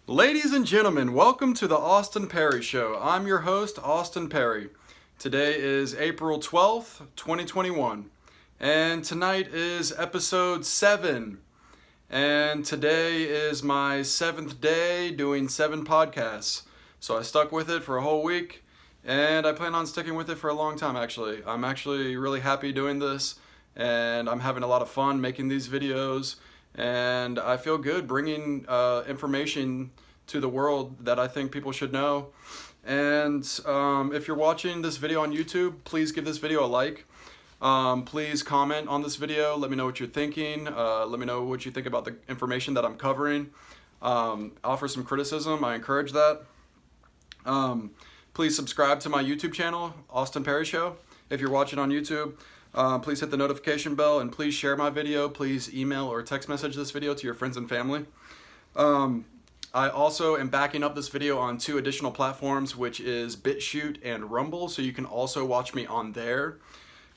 Ladies and gentlemen, welcome to the Austin Parry Show. I'm your host, Austin Parry. Today is April 12th, 2021, and tonight is episode 7. And today is my 7th day doing 7 podcasts. So I stuck with it for a whole week, and I plan on sticking with it for a long time, actually. I'm actually really happy doing this, and I'm having a lot of fun making these videos. And I feel good bringing information to the world that I think people should know. And if you're watching this video on YouTube, please give this video a like. Please comment on this video. Let me know what you're thinking. Let me know what you think about the information that I'm covering. Offer some criticism. I encourage that. Please subscribe to my YouTube channel, Austin Parry Show. If you're watching on YouTube, please hit the notification bell and please share my video. Please email or text message this video to your friends and family. I also am backing up this video on 2 additional platforms, which is BitChute and Rumble, so you can also watch me on there.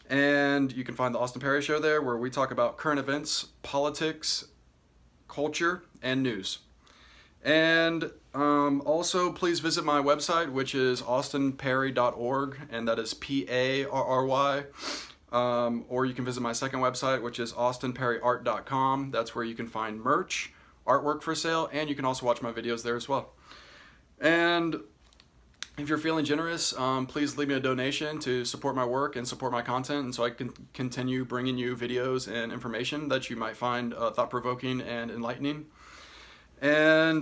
And you can find the Austin Parry Show there, where we talk about current events, politics, culture, and news. And also, please visit my website, which is austinparry.org, and that is P-A-R-R-Y. Or you can visit my second website, which is austinparryart.com. That's where you can find merch, artwork for sale, and you can also watch my videos there as well. And if you're feeling generous, please leave me a donation to support my work and support my content, and so I can continue bringing you videos and information that you might find thought-provoking and enlightening. And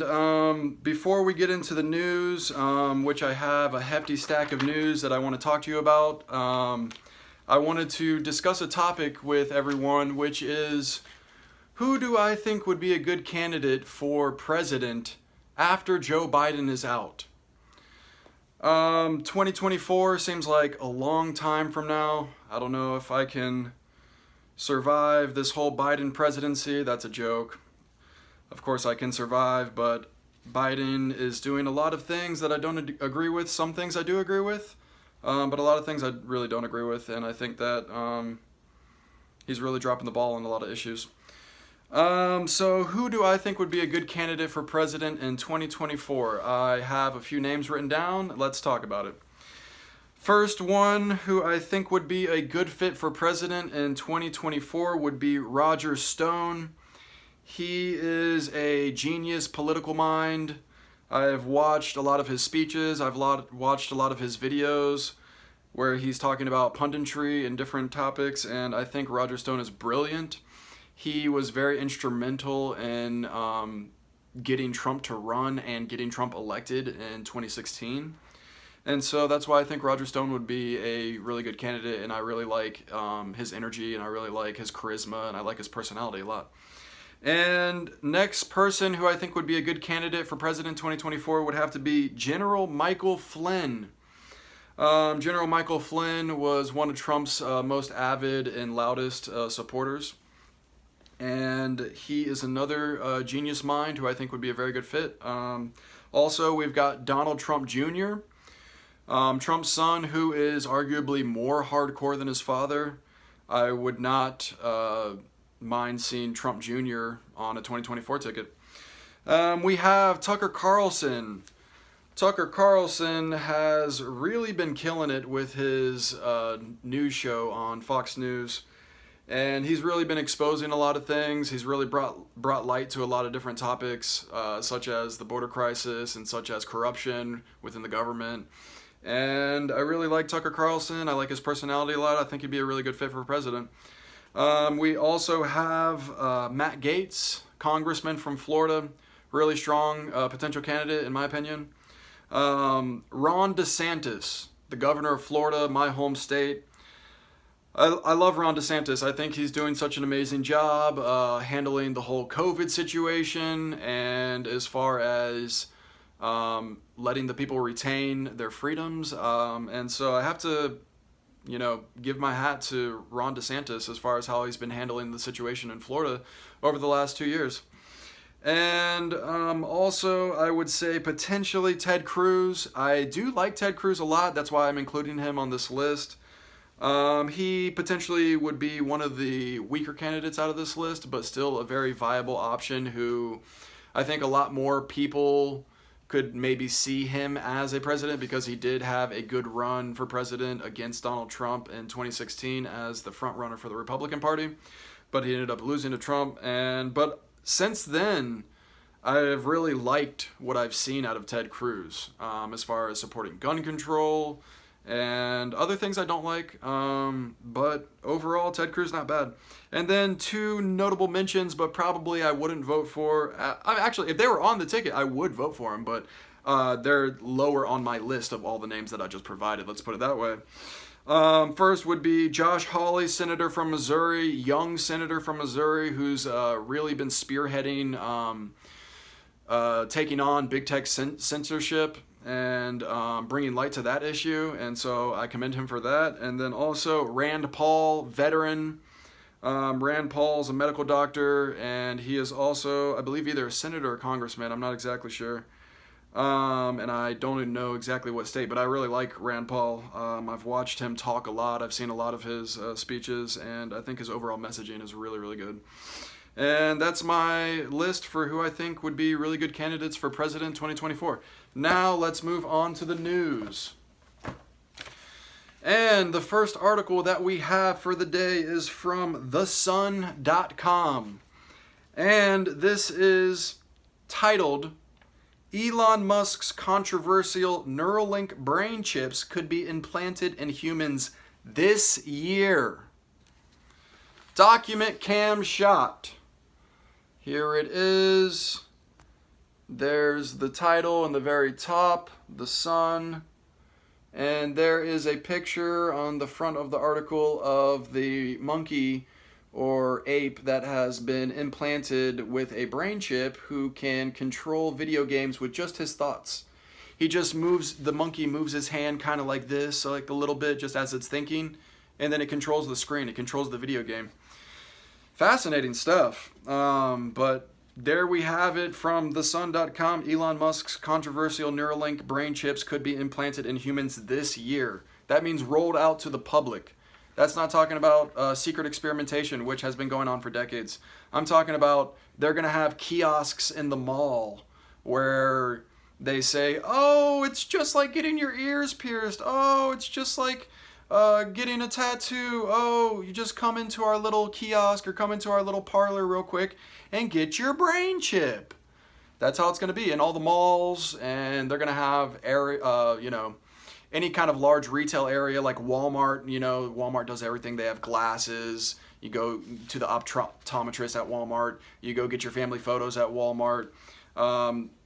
before we get into the news, which I have a hefty stack of news that I want to talk to you about, I wanted to discuss a topic with everyone, which is, who do I think would be a good candidate for president after Joe Biden is out? 2024 seems like a long time from now. I don't know if I can survive this whole Biden presidency. That's a joke. Of course I can survive, but Biden is doing a lot of things that I don't agree with. Some things I do agree with, but a lot of things I really don't agree with, and I think that he's really dropping the ball on a lot of issues. So who do I think would be a good candidate for president in 2024? I have a few names written down. Let's talk about it. First one who I think would be a good fit for president in 2024 would be Roger Stone. He is a genius political mind. I've watched a lot of his speeches. I've watched a lot of his videos where he's talking about punditry and different topics, and I think Roger Stone is brilliant. He was very instrumental in getting Trump to run and getting Trump elected in 2016. And so that's why I think Roger Stone would be a really good candidate, and I really like his energy, and I really like his charisma, and I like his personality a lot. And next person who I think would be a good candidate for president 2024 would have to be General Michael Flynn. General Michael Flynn was one of Trump's most avid and loudest supporters. And he is another genius mind who I think would be a very good fit. Also, we've got Donald Trump Jr., Trump's son, who is arguably more hardcore than his father. I would not mind seeing Trump Jr. on a 2024 ticket. We have Tucker Carlson. Tucker Carlson has really been killing it with his news show on Fox News. And he's really been exposing a lot of things. He's really brought light to a lot of different topics, such as the border crisis and such as corruption within the government. And I really like Tucker Carlson. I like his personality a lot. I think he'd be a really good fit for president. We also have Matt Gaetz, congressman from Florida. Really strong potential candidate, in my opinion. Ron DeSantis, the governor of Florida, my home state. I love Ron DeSantis. I think he's doing such an amazing job handling the whole COVID situation, and as far as letting the people retain their freedoms. And so I have to, give my hat to Ron DeSantis as far as how he's been handling the situation in Florida over the last 2 years. And also, I would say potentially Ted Cruz. I do like Ted Cruz a lot. That's why I'm including him on this list. He potentially would be one of the weaker candidates out of this list, but still a very viable option who I think a lot more people could maybe see him as a president because he did have a good run for president against Donald Trump in 2016 as the front runner for the Republican Party, but he ended up losing to Trump. But since then, I've really liked what I've seen out of Ted Cruz, as far as supporting gun control and other things I don't like. But overall, Ted Cruz not bad. And then two notable mentions, but probably I wouldn't vote for. Actually, if they were on the ticket, I would vote for them, but they're lower on my list of all the names that I just provided. Let's put it that way. First would be Josh Hawley, senator from Missouri, young senator from Missouri, who's really been spearheading taking on big tech censorship and bringing light to that issue, and so I commend him for that. And then also Rand Paul, veteran. Rand Paul's a medical doctor, and he is also, I believe, either a senator or congressman. I'm not exactly sure. And I don't even know exactly what state, but I really like Rand Paul. I've watched him talk a lot. I've seen a lot of his speeches, and I think his overall messaging is really, really good. And that's my list for who I think would be really good candidates for president 2024. Now let's move on to the news. And the first article that we have for the day is from thesun.com. And this is titled, Elon Musk's controversial Neuralink brain chips could be implanted in humans this year. Document cam shot. Here it is. There's the title in the very top, The Sun. And there is a picture on the front of the article of the monkey or ape that has been implanted with a brain chip who can control video games with just his thoughts. He just moves, the monkey moves his hand kind of like this, like a little bit just as it's thinking, and then it controls the screen, it controls the video game. Fascinating stuff. But there we have it from thesun.com. Elon Musk's controversial Neuralink brain chips could be implanted in humans this year. That means rolled out to the public. That's not talking about secret experimentation, which has been going on for decades. I'm talking about they're going to have kiosks in the mall where they say, oh, it's just like getting your ears pierced. Oh, it's just like getting a tattoo. Oh, you just come into our little kiosk or come into our little parlor real quick and get your brain chip. That's how it's going to be in all the malls, and they're going to have any kind of large retail area like Walmart. Walmart does everything. They have glasses. You go to the optometrist at Walmart. You go get your family photos at Walmart.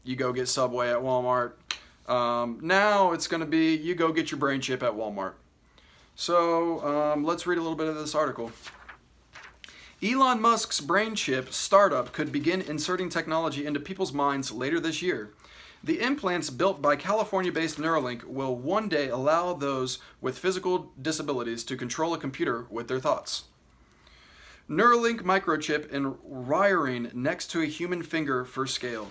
You go get Subway at Walmart. Now it's going to be you go get your brain chip at Walmart. So let's read a little bit of this article. Elon Musk's brain chip startup could begin inserting technology into people's minds later this year. The implants built by California-based Neuralink will one day allow those with physical disabilities to control a computer with their thoughts. Neuralink microchip in wiring next to a human finger for scale.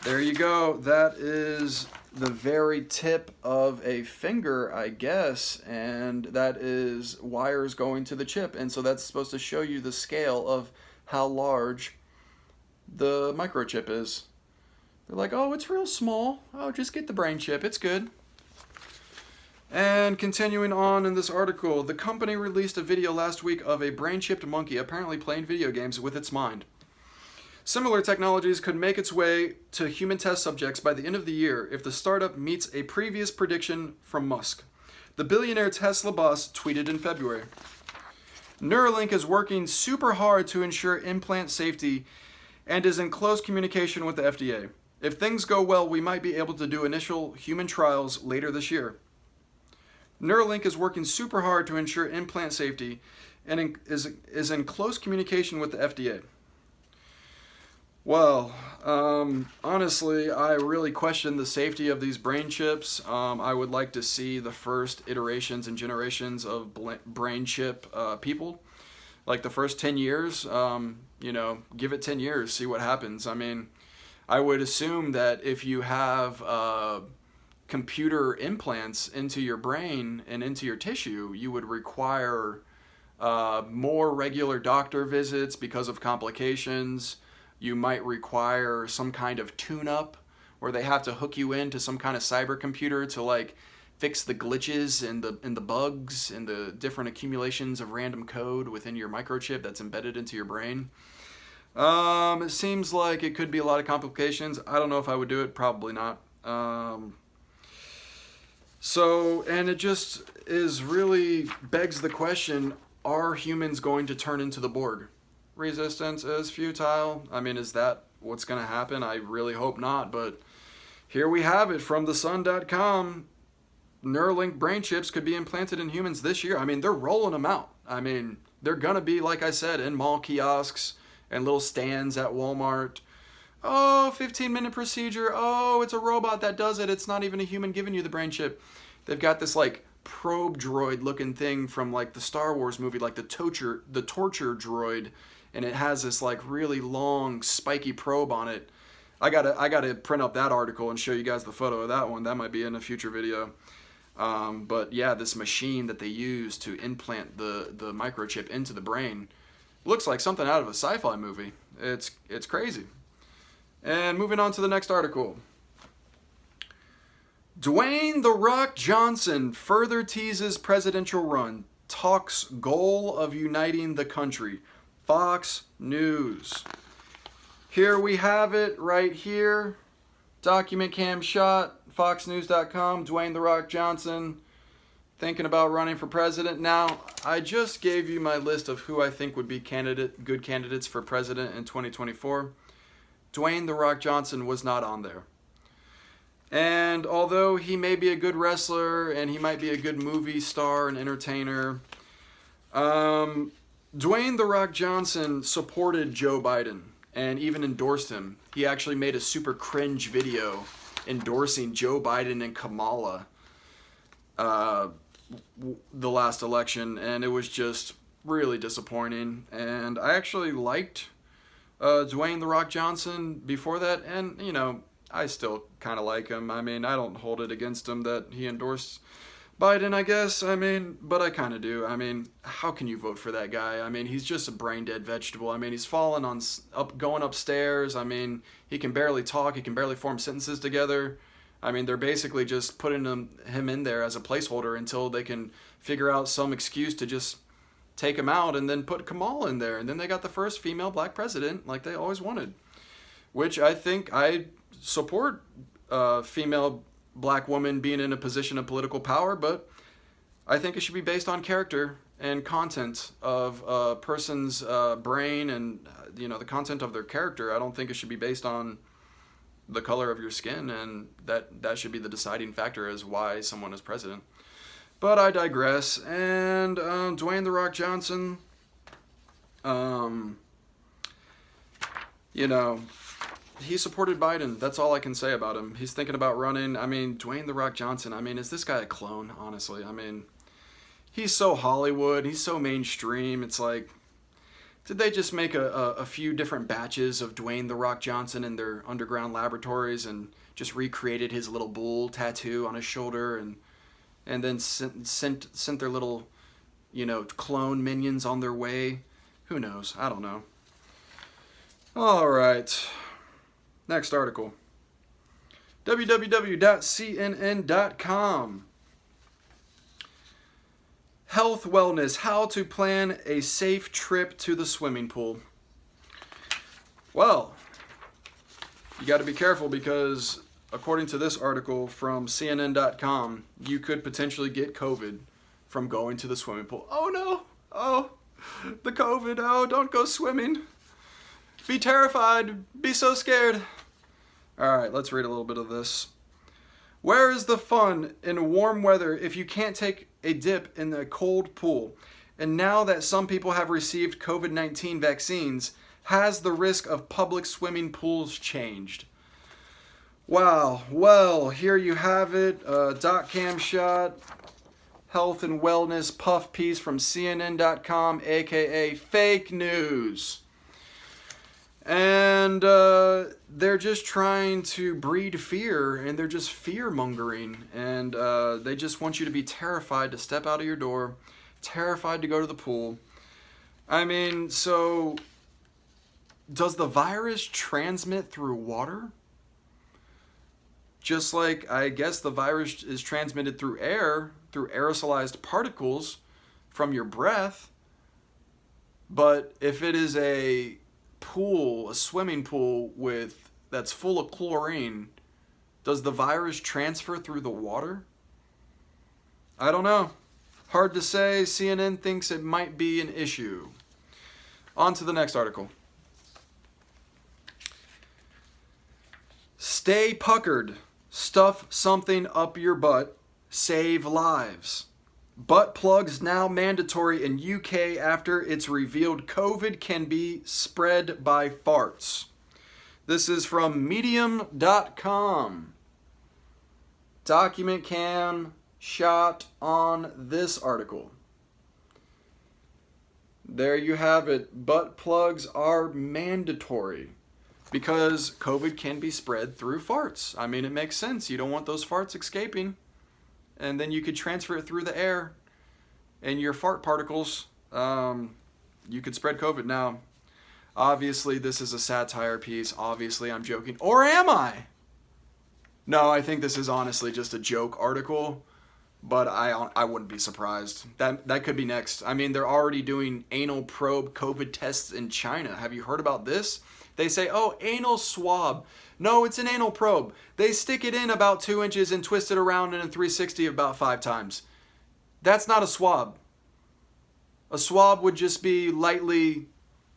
There you go. That is the very tip of a finger, I guess, and that is wires going to the chip, and so that's supposed to show you the scale of how large the microchip is. They're like, oh, it's real small. Oh, just get the brain chip. It's good. And continuing on in this article, the company released a video last week of a brain-chipped monkey apparently playing video games with its mind. Similar technologies could make its way to human test subjects by the end of the year if the startup meets a previous prediction from Musk. The billionaire Tesla boss tweeted in February. Neuralink is working super hard to ensure implant safety and is in close communication with the FDA. If things go well, we might be able to do initial human trials later this year. Neuralink is working super hard to ensure implant safety and is in close communication with the FDA. Well, honestly, I really question the safety of these brain chips. I would like to see the first iterations and generations of brain chip people. Like the first 10 years, give it 10 years, see what happens. I mean, I would assume that if you have computer implants into your brain and into your tissue, you would require more regular doctor visits because of complications. you might require some kind of tune-up where they have to hook you into some kind of cyber computer to like fix the glitches and the bugs and the different accumulations of random code within your microchip that's embedded into your brain. It seems like it could be a lot of complications. I don't know if I would do it. Probably not. And it just is really begs the question, are humans going to turn into the Borg? Resistance is futile. I mean, is that what's going to happen? I really hope not, but here we have it from thesun.com. Neuralink brain chips could be implanted in humans this year. I mean, they're rolling them out. I mean, they're going to be, like I said, in mall kiosks and little stands at Walmart. Oh, 15-minute procedure. Oh, it's a robot that does it. It's not even a human giving you the brain chip. They've got this like probe droid looking thing from like the Star Wars movie, like the torture droid, and it has this like really long spiky probe on it. I gotta print up that article and show you guys the photo of that one. That might be in a future video. But yeah, this machine that they use to implant the microchip into the brain looks like something out of a sci-fi movie. It's crazy. And moving on to the next article. Dwayne "The Rock" Johnson further teases presidential run, talks goal of uniting the country. Fox News. Here we have it right here. Document cam shot, foxnews.com, Dwayne "The Rock" Johnson thinking about running for president. Now, I just gave you my list of who I think would be good candidates for president in 2024. Dwayne "The Rock" Johnson was not on there. And although he may be a good wrestler and he might be a good movie star and entertainer, Dwayne "The Rock" Johnson supported Joe Biden and even endorsed him. He actually made a super cringe video endorsing Joe Biden and Kamala the last election, and it was just really disappointing. And I actually liked Dwayne "The Rock" Johnson before that, and you know, I still kind of like him. I mean, I don't hold it against him that he endorsed Biden, I guess. I mean, but I kind of do. I mean, how can you vote for that guy? I mean, he's just a brain dead vegetable. I mean, he's falling going upstairs. I mean, he can barely talk. He can barely form sentences together. I mean, they're basically just putting him in there as a placeholder until they can figure out some excuse to just take him out and then put Kamala in there. And then they got the first female black president like they always wanted, which I think I support female black woman being in a position of political power, but I think it should be based on character and content of a person's brain and the content of their character. I don't think it should be based on the color of your skin, and that should be the deciding factor as why someone is president. But I digress. And Dwayne "The Rock" Johnson, he supported Biden. That's all I can say about him. He's thinking about running. I mean, Dwayne "The Rock" Johnson, I mean, is this guy a clone, honestly? I mean, he's so Hollywood. He's so mainstream. It's like, did they just make a few different batches of Dwayne "The Rock" Johnson in their underground laboratories and just recreated his little bull tattoo on his shoulder and then sent their little, clone minions on their way? Who knows? I don't know. All right. Next article. www.cnn.com. Health wellness, how to plan a safe trip to the swimming pool. Well, you got to be careful because according to this article from CNN.com, you could potentially get COVID from going to the swimming pool. Oh no, oh, the COVID, oh, don't go swimming. Be terrified, be so scared. All right, let's read a little bit of this. Where is the fun in warm weather if you can't take a dip in the cold pool? And now that some people have received COVID-19 vaccines, has the risk of public swimming pools changed? Wow, well, here you have it. Cam shot, health and wellness puff piece from CNN.com, aka fake news. And they're just trying to breed fear, and they're just fear-mongering, and they just want you to be terrified to step out of your door, terrified to go to the pool. I mean, so does the virus transmit through water? Just like I guess the virus is transmitted through air, through aerosolized particles from your breath. But if it is a pool, a swimming pool that's full of chlorine, does the virus transfer through the water? I don't know. Hard to say. CNN thinks it might be an issue. On to the next article. Stay puckered. Stuff something up your butt. Save lives. Butt plugs now mandatory in UK after it's revealed COVID can be spread by farts. This is from medium.com. Document cam shot on this article. There you have it. Butt plugs are mandatory because COVID can be spread through farts. I mean, it makes sense. You don't want those farts escaping. And then you could transfer it through the air and your fart particles. You could spread COVID. Now, obviously, this is a satire piece. Obviously, I'm joking. Or am I? No, I think this is honestly just a joke article. But I wouldn't be surprised. That could be next. I mean, they're already doing anal probe COVID tests in China. Have you heard about this? They say, oh, anal swab. No, it's an anal probe. They stick it in about 2 inches and twist it around in a 360 about 5 times. That's not a swab. A swab would just be lightly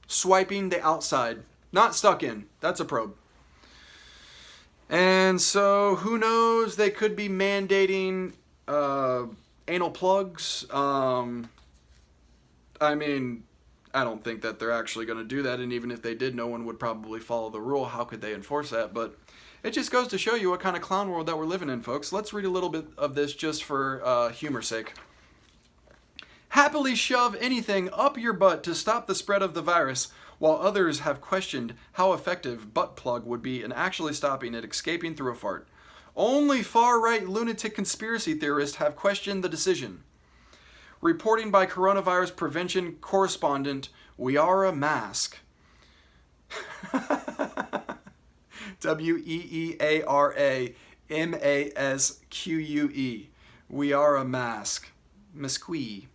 swiping the outside, not stuck in. That's a probe. And so, who knows? They could be mandating anal plugs. I mean, I don't think that they're actually going to do that, and even if they did, no one would probably follow the rule. How could they enforce that? But it just goes to show you what kind of clown world that we're living in, folks. Let's read a little bit of this just for humor's sake. Happily shove anything up your butt to stop the spread of the virus, while others have questioned how effective butt plug would be in actually stopping it escaping through a fart. Only far-right lunatic conspiracy theorists have questioned the decision. Reporting by coronavirus prevention correspondent, We Are a Mask. WEEARAMASQUE. We Are a Mask. Mesquee.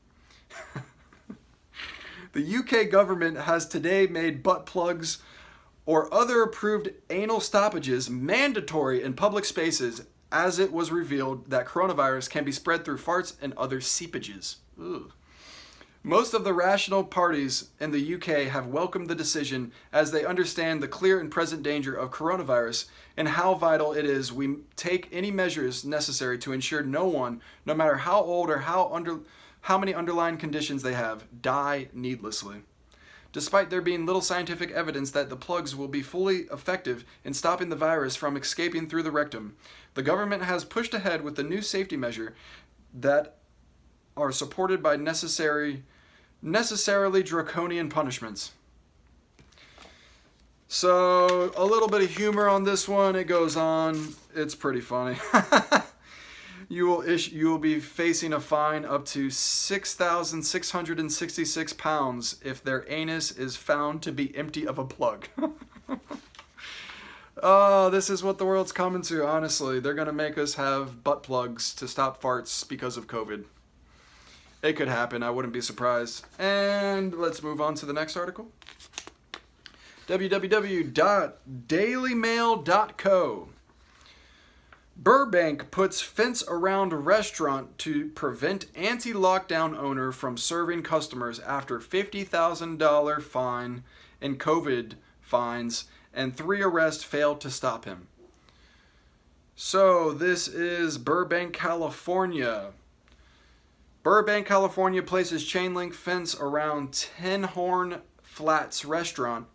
The UK government has today made butt plugs or other approved anal stoppages mandatory in public spaces, as it was revealed that coronavirus can be spread through farts and other seepages. Ugh. Most of the rational parties in the UK have welcomed the decision as they understand the clear and present danger of coronavirus and how vital it is we take any measures necessary to ensure no one, no matter how old or how many underlying conditions they have, die needlessly. Despite there being little scientific evidence that the plugs will be fully effective in stopping the virus from escaping through the rectum, the government has pushed ahead with the new safety measure that are supported by necessarily draconian punishments. So, a little bit of humor on this one. It goes on. It's pretty funny. You will be facing a fine up to £6,666 if their anus is found to be empty of a plug. Oh, this is what the world's coming to, honestly. They're going to make us have butt plugs to stop farts because of COVID. It could happen. I wouldn't be surprised. And let's move on to the next article. www.dailymail.co. Burbank puts fence around restaurant to prevent anti-lockdown owner from serving customers after $50,000 fine and COVID fines, and 3 arrests failed to stop him. So this is Burbank, California. Burbank, California places chain link fence around Tin Horn Flats restaurant.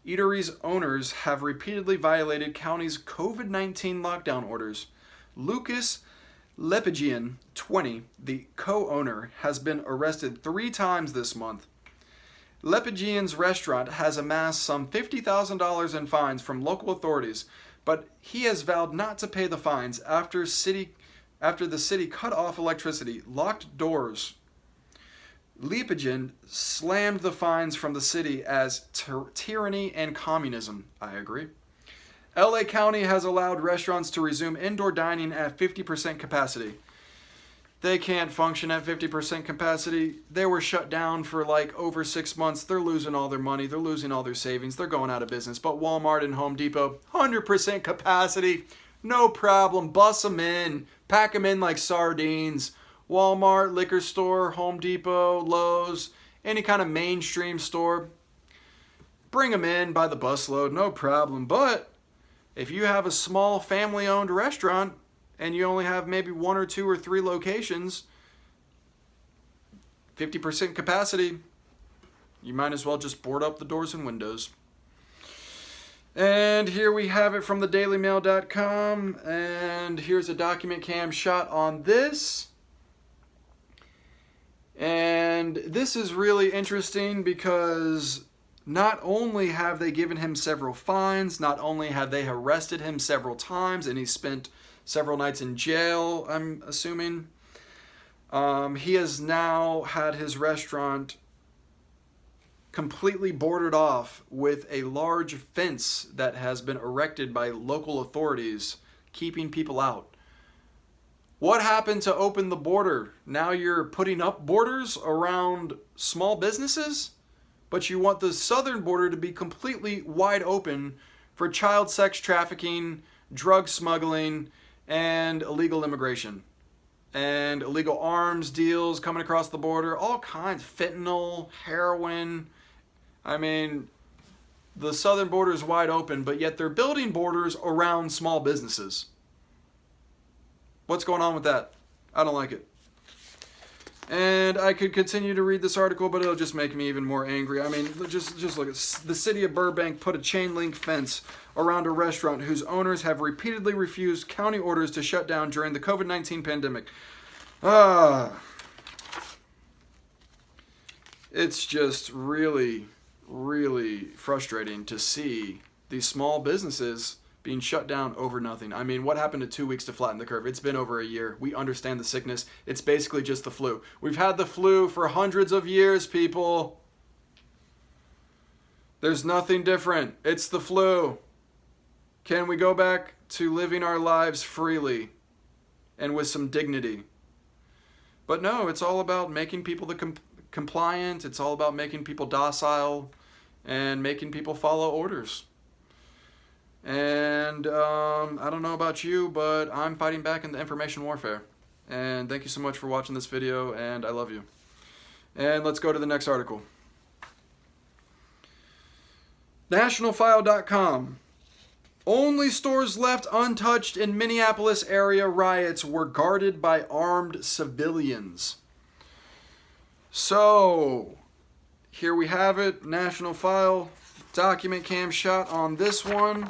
Eatery's owners have repeatedly violated county's COVID-19 lockdown orders. Lucas Lepigian, 20, the co-owner, has been arrested 3 times this month. Lepigian's restaurant has amassed some $50,000 in fines from local authorities, but he has vowed not to pay the fines after the city cut off electricity, locked doors, Leopoldgen slammed the fines from the city as tyranny and communism. I agree. LA County has allowed restaurants to resume indoor dining at 50% capacity. They can't function at 50% capacity. They were shut down for like over 6 months. They're losing all their money. They're losing all their savings. They're going out of business. But Walmart and Home Depot, 100% capacity. No problem. Bus them in. Pack them in like sardines. Walmart, liquor store, Home Depot, Lowe's, any kind of mainstream store. Bring them in by the busload. No problem. But if you have a small family-owned restaurant and you only have maybe 1 or 2 or 3 locations, 50% capacity, you might as well just board up the doors and windows. And here we have it from thedailymail.com, and here's a document cam shot on this. And this is really interesting because not only have they given him several fines, not only have they arrested him several times, and he spent several nights in jail, I'm assuming. He has now had his restaurant completely boarded off with a large fence that has been erected by local authorities, keeping people out. What happened to open the border? Now you're putting up borders around small businesses, but you want the southern border to be completely wide open for child sex trafficking, drug smuggling, and illegal immigration. And illegal arms deals coming across the border, all kinds, fentanyl, heroin. I mean, the southern border is wide open, but yet they're building borders around small businesses. What's going on with that? I don't like it. And I could continue to read this article, but it'll just make me even more angry. I mean, just look at the city of Burbank put a chain link fence around a restaurant whose owners have repeatedly refused county orders to shut down during the COVID-19 pandemic. It's just really, really frustrating to see these small businesses being shut down over nothing. I mean, what happened to 2 weeks to flatten the curve? It's been over a year. We understand the sickness. It's basically just the flu. We've had the flu for hundreds of years, people. There's nothing different. It's the flu. Can we go back to living our lives freely and with some dignity? But no, it's all about making people compliant. It's all about making people docile and making people follow orders. And I don't know about you, but I'm fighting back in the information warfare. And thank you so much for watching this video, and I love you. And let's go to the next article. Nationalfile.com. Only stores left untouched in Minneapolis area riots were guarded by armed civilians. So, here we have it. National File document cam shot on this one.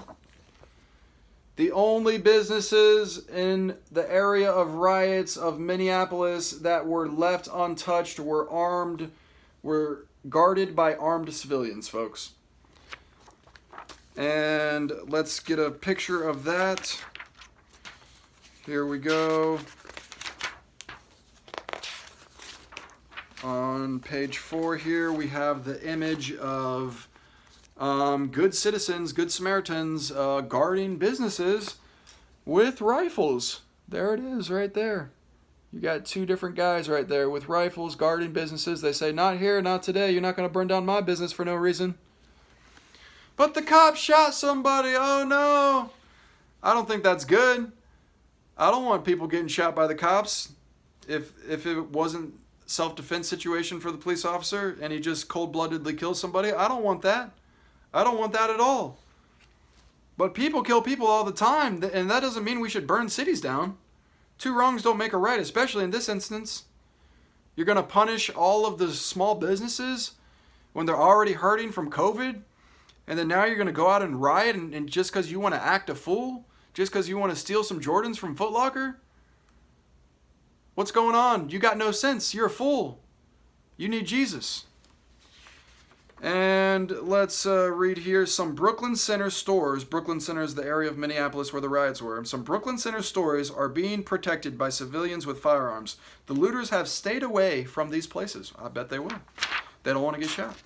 The only businesses in the area of riots of Minneapolis that were left untouched were guarded by armed civilians, folks. And let's get a picture of that. Here we go. On page 4 here, we have the image of good citizens, good Samaritans, guarding businesses with rifles. There it is, right there. You got 2 different guys right there with rifles guarding businesses. They say, not here, not today. You're not going to burn down my business for no reason. But the cop shot somebody. Oh no. I don't think that's good. I don't want people getting shot by the cops. If it wasn't self-defense situation for the police officer and he just cold-bloodedly kills somebody, I don't want that. I don't want that at all. But people kill people all the time, and that doesn't mean we should burn cities down. 2 wrongs don't make a right, especially in this instance. You're going to punish all of the small businesses when they're already hurting from COVID, and then now you're going to go out and riot and just because you want to act a fool? Just because you want to steal some Jordans from Foot Locker? What's going on? You got no sense. You're a fool. You need Jesus. And let's read here some Brooklyn Center stores. Brooklyn Center is the area of Minneapolis where the riots were. Some Brooklyn Center stores are being protected by civilians with firearms. The looters have stayed away from these places. I bet they will. They don't want to get shot.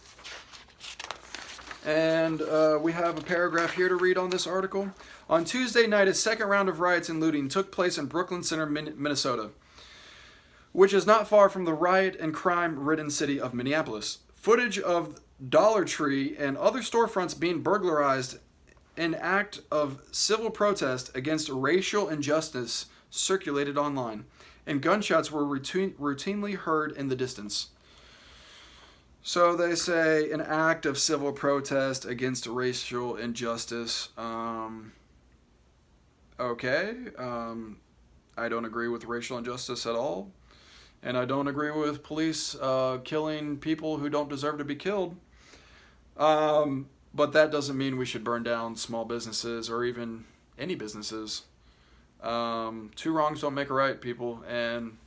And we have a paragraph here to read on this article. On Tuesday night, a second round of riots and looting took place in Brooklyn Center, Minnesota, which is not far from the riot and crime-ridden city of Minneapolis. Footage of Dollar Tree and other storefronts being burglarized, an act of civil protest against racial injustice, circulated online, and gunshots were routinely heard in the distance. So they say an act of civil protest against racial injustice. Okay. I don't agree with racial injustice at all. And I don't agree with police killing people who don't deserve to be killed. But that doesn't mean we should burn down small businesses or even any businesses. Two wrongs don't make a right, people. And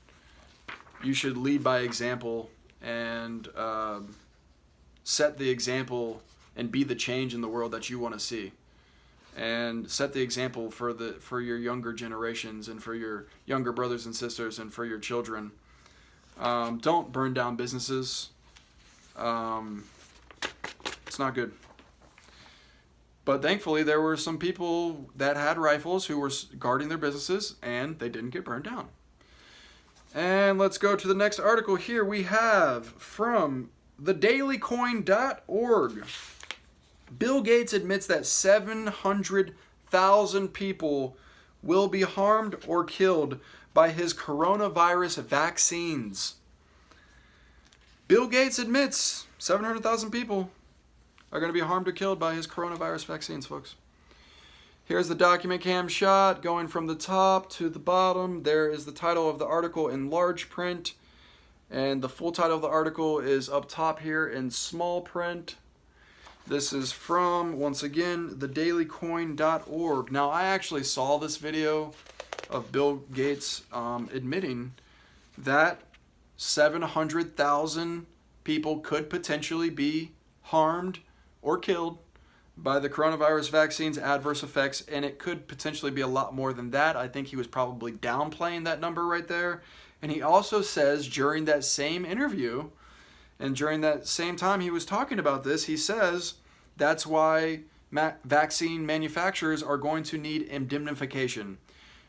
you should lead by example and set the example and be the change in the world that you want to see. And set the example for your younger generations and for your younger brothers and sisters and for your children. Don't burn down businesses. It's not good. But thankfully, there were some people that had rifles who were guarding their businesses, and they didn't get burned down. And let's go to the next article here. We have from thedailycoin.org. Bill Gates admits that 700,000 people will be harmed or killed by his coronavirus vaccines. Bill Gates admits 700,000 people are going to be harmed or killed by his coronavirus vaccines, folks. Here's the document cam shot going from the top to the bottom. There is the title of the article in large print, and the full title of the article is up top here in small print. This is from, once again, thedailycoin.org. Now, I actually saw this video of Bill Gates admitting that 700,000 people could potentially be harmed or killed by the coronavirus vaccine's adverse effects, and it could potentially be a lot more than that. I think he was probably downplaying that number right there. And he also says during that same interview, and during that same time he was talking about this, he says that's why vaccine manufacturers are going to need indemnification,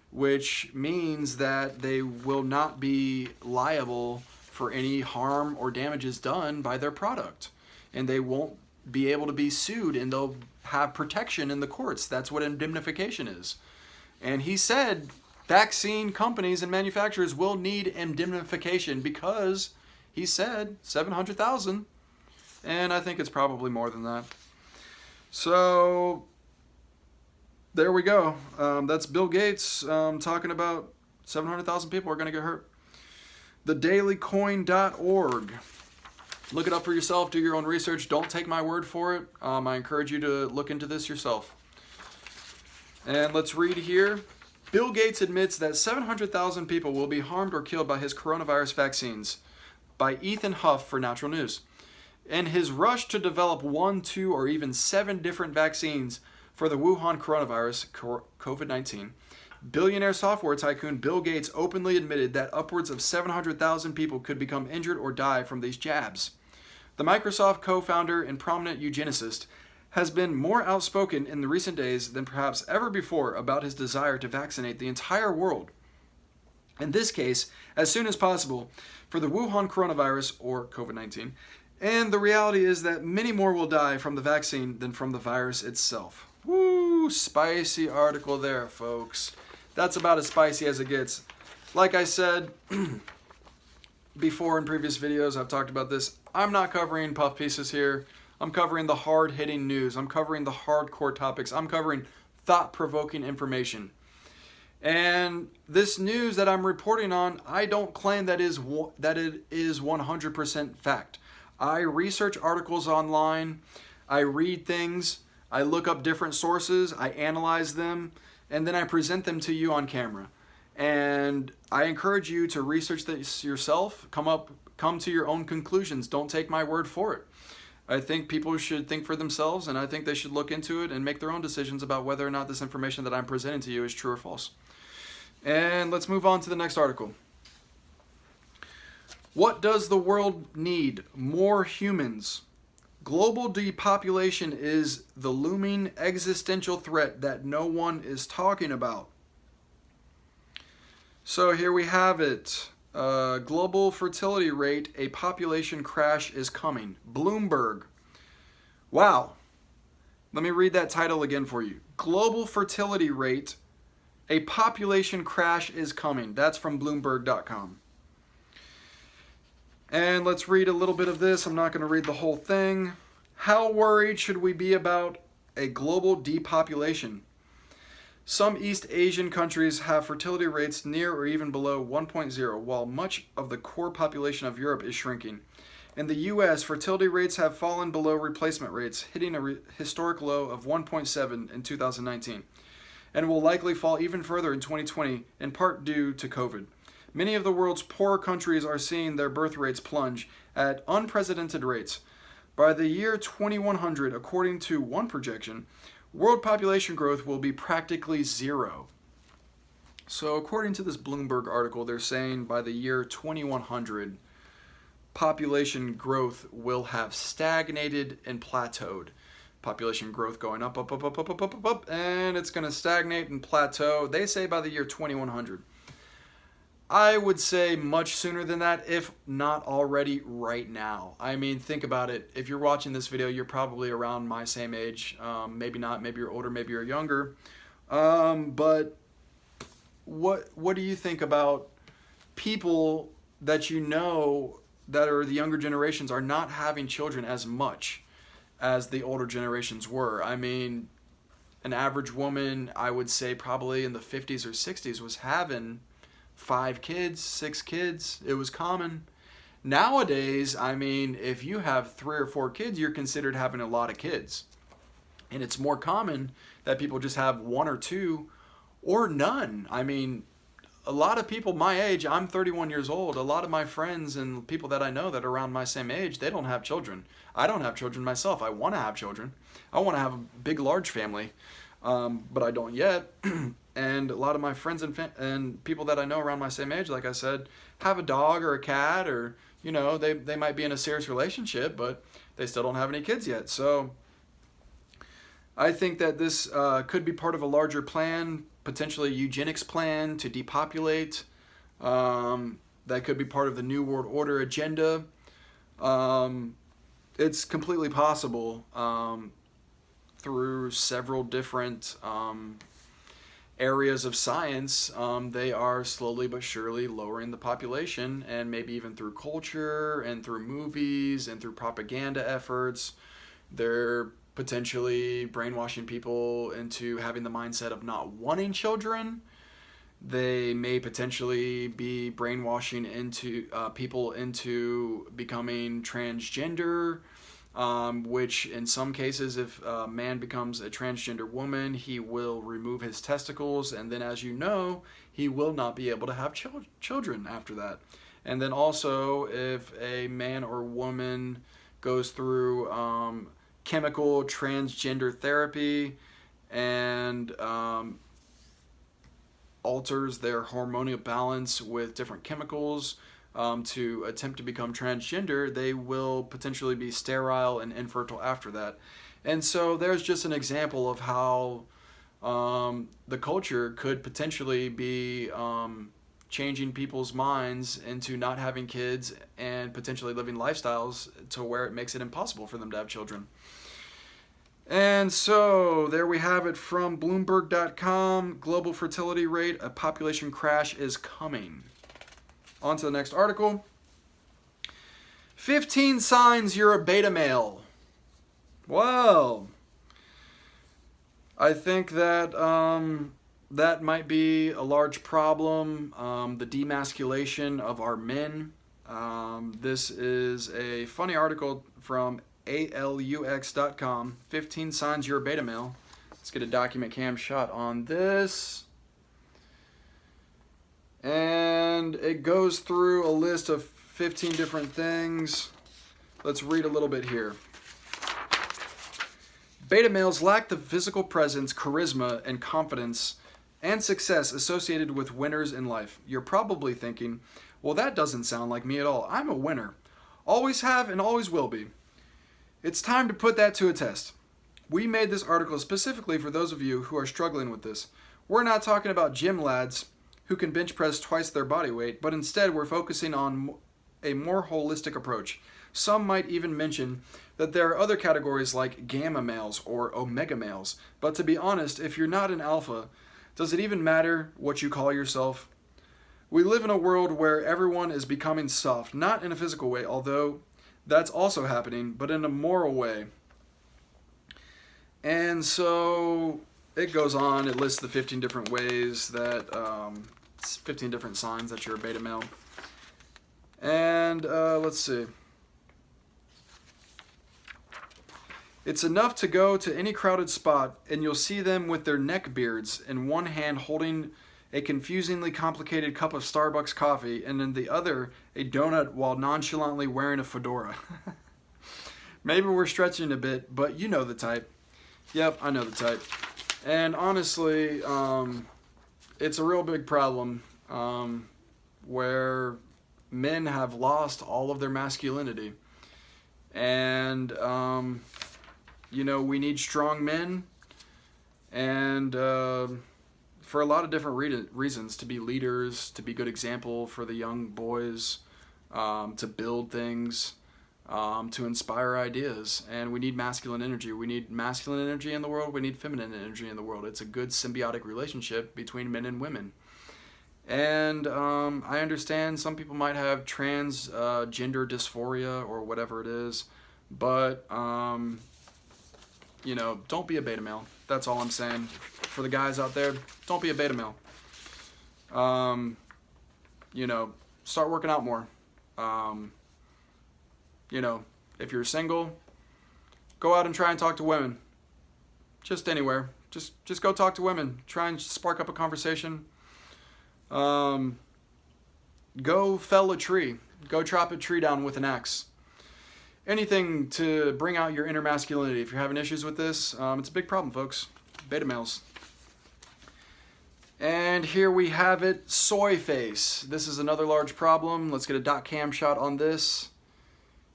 which means that they will not be liable for any harm or damages done by their product. And they won't be able to be sued, and they'll have protection in the courts. That's what indemnification is. And he said vaccine companies and manufacturers will need indemnification because he said 700,000, and I think it's probably more than that. So there we go. That's Bill Gates talking about 700,000 people are going to get hurt. Thedailycoin.org. Look it up for yourself. Do your own research. Don't take my word for it. I encourage you to look into this yourself. And let's read here. Bill Gates admits that 700,000 people will be harmed or killed by his coronavirus vaccines, by Ethan Huff for Natural News. In his rush to develop 1, 2, or even 7 different vaccines for the Wuhan coronavirus, COVID-19, billionaire software tycoon Bill Gates openly admitted that upwards of 700,000 people could become injured or die from these jabs. The Microsoft co-founder and prominent eugenicist has been more outspoken in the recent days than perhaps ever before about his desire to vaccinate the entire world. In this case, as soon as possible, for the Wuhan coronavirus, or COVID-19, and the reality is that many more will die from the vaccine than from the virus itself. Woo, spicy article there, folks. That's about as spicy as it gets. Like I said before in previous videos, I've talked about this. I'm not covering puff pieces here. I'm covering the hard-hitting news. I'm covering the hardcore topics. I'm covering thought-provoking information. And this news that I'm reporting on, I don't claim that it is 100% fact. I research articles online. I read things. I look up different sources. I analyze them. And then I present them to you on camera. And I encourage you to research this yourself. Come to your own conclusions. Don't take my word for it. I think people should think for themselves, and I think they should look into it and make their own decisions about whether or not this information that I'm presenting to you is true or false. And let's move on to the next article. What does the world need? More humans. Global depopulation is the looming existential threat that no one is talking about. So here we have it. Global fertility rate, a population crash is coming. Bloomberg. Wow. Let me read that title again for you. Global fertility rate, a population crash is coming. That's from Bloomberg.com. And let's read a little bit of this. I'm not going to read the whole thing. How worried should we be about a global depopulation? Some East Asian countries have fertility rates near or even below 1.0, while much of the core population of Europe is shrinking. In the U.S., fertility rates have fallen below replacement rates, hitting a historic low of 1.7 in 2019, and will likely fall even further in 2020, in part due to COVID. Many of the world's poorer countries are seeing their birth rates plunge at unprecedented rates. By the year 2100, according to one projection, world population growth will be practically zero. So according to this Bloomberg article, they're saying by the year 2100, population growth will have stagnated and plateaued. Population growth going up, and it's going to stagnate and plateau. They say by the year 2100. I would say much sooner than that, if not already right now. I mean, think about it. If you're watching this video, you're probably around my same age. Maybe not. Maybe you're older. Maybe you're younger. But what do you think about people that you know that are the younger generations are not having children as much as the older generations were? I mean, an average woman, I would say probably in the 50s or 60s, was having 5 kids, 6 kids. It was common. Nowadays, I mean, if you have 3 or 4 kids, you're considered having a lot of kids. And it's more common that people just have 1 or 2 or none. I mean, a lot of people my age, I'm 31 years old, a lot of my friends and people that I know that are around my same age, they don't have children. I don't have children myself. I want to have children. I want to have a big, large family, but I don't yet. And a lot of my friends and people that I know around my same age, like I said, have a dog or a cat, or, you know, they might be in a serious relationship, but they still don't have any kids yet. So I think that this could be part of a larger plan, potentially a eugenics plan to depopulate. That could be part of the New World Order agenda. It's completely possible through several different areas of science. They are slowly but surely lowering the population, and maybe even through culture and through movies and through propaganda efforts. They're potentially brainwashing people into having the mindset of not wanting children. They may potentially be brainwashing into people into becoming transgender, which in some cases, if a man becomes a transgender woman, he will remove his testicles, and then, as you know, he will not be able to have children after that. And then also, if a man or woman goes through chemical transgender therapy and alters their hormonal balance with different chemicals to attempt to become transgender, they will potentially be sterile and infertile after that. And so there's just an example of how the culture could potentially be changing people's minds into not having kids and potentially living lifestyles to where it makes it impossible for them to have children. And so there we have it from Bloomberg.com. Global fertility rate, a population crash is coming. On to the next article. 15 signs you're a beta male. Well, I think that that might be a large problem, the demasculation of our men. This is a funny article from ALUX.com, 15 signs you're a beta male. Let's get a document cam shot on this. And it goes through a list of 15 different things. Let's read a little bit here. Beta males lack the physical presence, charisma, and confidence and success associated with winners in life. You're probably thinking, well, that doesn't sound like me at all. I'm a winner. Always have and always will be. It's time to put that to a test. We made this article specifically for those of you who are struggling with this. We're not talking about gym lads who can bench press twice their body weight, but instead we're focusing on a more holistic approach. Some might even mention that there are other categories like gamma males or omega males, but to be honest, if you're not an alpha, does it even matter what you call yourself? We live in a world where everyone is becoming soft, not in a physical way, although that's also happening, but in a moral way. And so it goes on, it lists the 15 different ways that, 15 different signs that you're a beta male. And let's see. It's enough to go to any crowded spot and you'll see them with their neck beards, in one hand holding a confusingly complicated cup of Starbucks coffee, and in the other a donut while nonchalantly wearing a fedora. Maybe we're stretching a bit, but you know the type. Yep, I know the type. And honestly, it's a real big problem where men have lost all of their masculinity. And, you know, we need strong men, and for a lot of different reasons, to be leaders, to be good example for the young boys, to build things, to inspire ideas. And we need masculine energy. We need masculine energy in the world. We need feminine energy in the world. It's a good symbiotic relationship between men and women. And I understand some people might have transgender dysphoria or whatever it is, but you know, don't be a beta male. That's all I'm saying. For the guys out there, don't be a beta male. You know, start working out more. You know, if you're single, go out and try and talk to women. Just anywhere. Just go talk to women. Try and spark up a conversation. Go fell a tree. Go chop a tree down with an axe. Anything to bring out your inner masculinity. If you're having issues with this, it's a big problem, folks. Beta males. And here we have it, soy face. This is another large problem. Let's get a dot cam shot on this.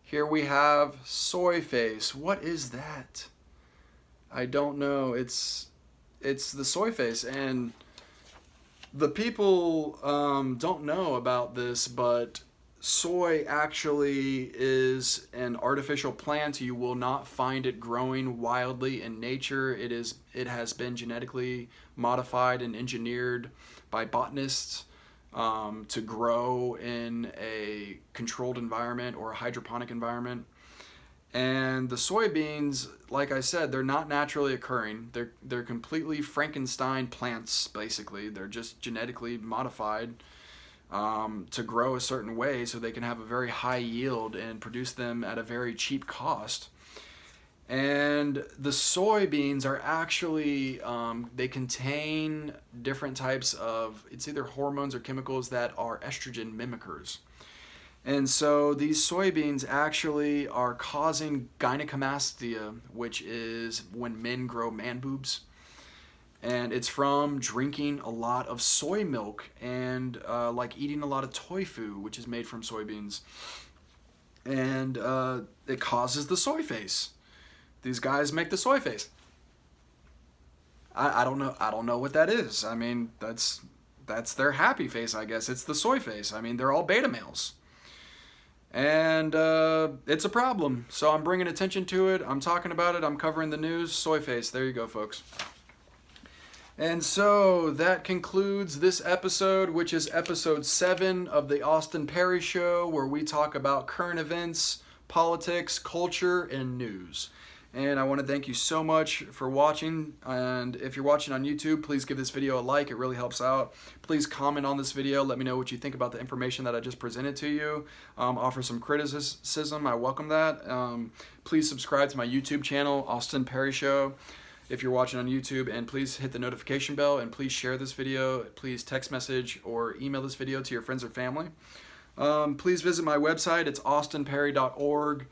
Here we have soy face. What is that? I don't know. It's the soy face, and the people don't know about this, but soy actually is an artificial plant. You will not find it growing wildly in nature. It has been genetically modified and engineered by botanists to grow in a controlled environment or a hydroponic environment. And the soybeans, like I said, they're not naturally occurring. They're completely Frankenstein plants, basically. They're just genetically modified to grow a certain way so they can have a very high yield and produce them at a very cheap cost. And the soybeans are actually, they contain different types of, it's either hormones or chemicals that are estrogen mimickers. And so these soybeans actually are causing gynecomastia, which is when men grow man boobs. And it's from drinking a lot of soy milk and like eating a lot of tofu, which is made from soybeans. And it causes the soy face. These guys make the soy face. I don't know what that is. I mean, that's their happy face, I guess. It's the soy face. I mean, they're all beta males. And it's a problem. So I'm bringing attention to it. I'm talking about it. I'm covering the news. Soy face. There you go, folks. And so that concludes this episode, which is episode 7 of the Austin Parry Show, where we talk about current events, politics, culture, and news. And I want to thank you so much for watching. And if you're watching on YouTube, please give this video a like. It really helps out. Please comment on this video. Let me know what you think about the information that I just presented to you. Offer some criticism. I welcome that. Please subscribe to my YouTube channel, Austin Parry Show, if you're watching on YouTube, and please hit the notification bell, and please share this video. Please text message or email this video to your friends or family. Please visit my website. It's austinparry.org.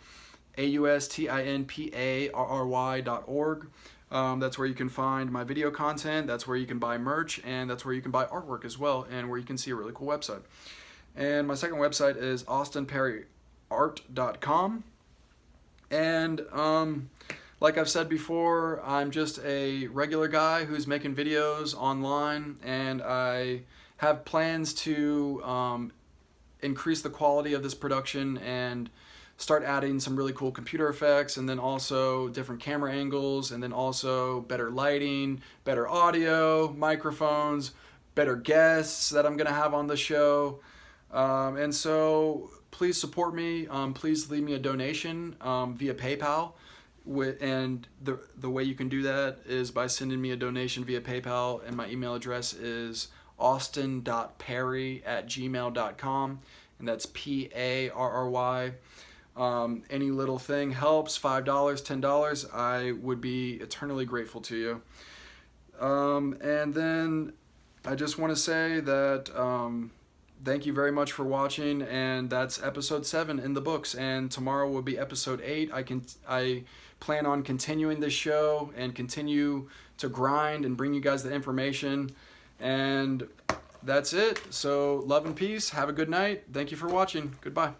AustinParry.org. That's where you can find my video content, that's where you can buy merch, and that's where you can buy artwork as well, and where you can see a really cool website. And my second website is austinparryart.com. And like I've said before, I'm just a regular guy who's making videos online, and I have plans to increase the quality of this production and start adding some really cool computer effects, and then also different camera angles, and then also better lighting, better audio, microphones, better guests that I'm gonna have on the show. And so please support me. Please leave me a donation via PayPal. And the way you can do that is by sending me a donation via PayPal, and my email address is austin.parry@gmail.com, and that's Parry. Any little thing helps. $5, $10. I would be eternally grateful to you. And then I just want to say that thank you very much for watching, and that's episode 7 in the books, and tomorrow will be episode 8. I plan on continuing this show and continue to grind and bring you guys the information, and that's it. So love and peace. Have a good night. Thank you for watching. Goodbye.